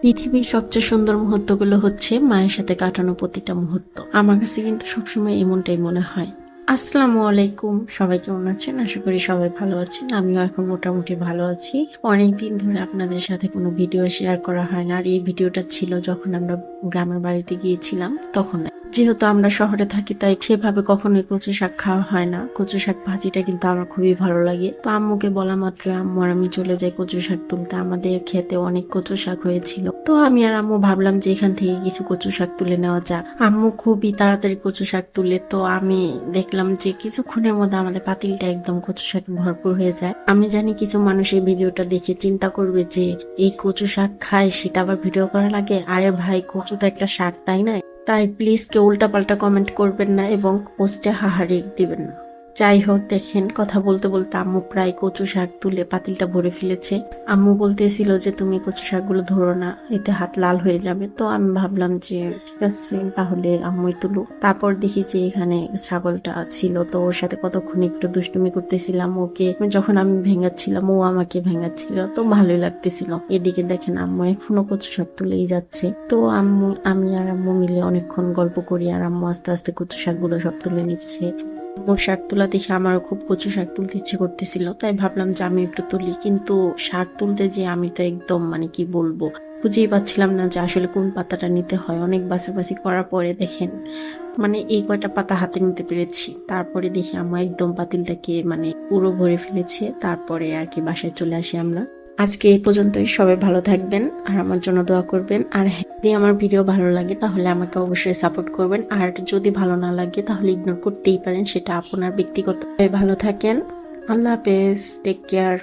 পৃথিবীর সবচেয়ে সুন্দর মুহূর্তগুলো হচ্ছে মায়ের সাথে কাটানো প্রতিটা মুহূর্ত। আমার কাছে কিন্তু সবসময় এমনটাই মনে হয়। আসসালামু আলাইকুম, সবাই কেমন আছেন? আশা করি সবাই ভালো আছেন। আমিও এখন মোটামুটি ভালো আছি। অনেকদিন ধরে আপনাদের সাথে কোনো ভিডিও শেয়ার করা হয় না, আর এই ভিডিওটা ছিল যখন আমরা গ্রামের বাড়িতে গিয়েছিলাম তখন। যেহেতু আমরা শহরে থাকি তাই সেভাবে কখনোই কচু শাক খাওয়া হয় না। কচু শাক ভাজিটা কিন্তু আমার খুবই ভালো লাগে। তো আম্মুকে বলা মাত্র আম্মু আর আমি চলে যাই কচু শাক তুলতে। আমাদের খেতে অনেক কচু শাক হয়েছিল, তো আমি আর আম্মু ভাবলাম যে এখান থেকে কিছু কচু শাক তুলে নেওয়া যাক। আম্মু খুবই তাড়াতাড়ি কচু শাক তুলে, তো আমি দেখলাম যে কিছুক্ষণের মধ্যে আমাদের পাতিলটা একদম কচু শাকে ভরপুর হয়ে যায়। আমি জানি কিছু মানুষ এই ভিডিওটা দেখে চিন্তা করবে যে এই কচু শাক খায়, সেটা আবার ভিডিও করা লাগে। আরে ভাই, কচু তো একটা শাক, তাই না? তাই প্লিজ কেউ উল্টাপাল্টা কমেন্ট করবেন না এবং পোস্টে হাহারি দিবেন না। যাই হোক, দেখেন কথা বলতে বলতে আম্মু প্রায় কচু শাক তুলে পাতিলটা ভরে ফেলেছে। আম্মু বলতেছিল যে তুমি কচু শাকগুলো ধরো না, এতে হাত লাল হয়ে যাবে। তো আমি ভাবলাম যে ঠিক আছে, তাহলে আম্মুই তুলুক। তারপর দেখি যে এখানে ছাগলটা ছিল, তো ওর সাথে কতক্ষণ একটু দুষ্টুমি করতেছিলাম। ওকে যখন আমি ভেঙাচ্ছিলাম ও আমাকে ভেঙাচ্ছিল, তো ভালোই লাগতেছিল। এদিকে দেখেন আম্মু এখনো কচু শাক তুলেই যাচ্ছে। তো আমি আর আম্মু মিলে অনেকক্ষণ গল্প করি, আর আম্মু আস্তে আস্তে কচু শাকগুলো সব তুলে নিচ্ছে। আম্মুর শাক তোলা দেখে আমারও খুব কচু শাক তুলতে ইচ্ছে করতেছিল, তাই ভাবলাম যে আমি একটু তুলি। কিন্তু শাক তুলতে যে আমি তো একদম কি বলবো, খুঁজেই পাচ্ছিলাম না যে আসলে কোন পাতাটা নিতে হয়। অনেক বাছাবাছি করার পরে দেখেন এই কয়টা পাতা হাতে নিতে পেরেছি। তারপরে দেখি আম্মু একদম পাতিলটাকে পুরো ভরে ফেলেছে। তারপরে আর কি বাসায় চলে আসি আমরা। আজকে এই পর্যন্তই। সবাই ভালো থাকবেন আর আমার জন্য দোয়া করবেন। আর যদি আমার ভিডিও ভালো লাগে তাহলে আমাকে অবশ্যই সাপোর্ট করবেন, আর যদি ভালো না লাগে তাহলে ইগনোর করতেই পারেন, সেটা আপনার ব্যক্তিগত। ভালো থাকেন, আল্লাহ হাফেজ, টেক কেয়ার।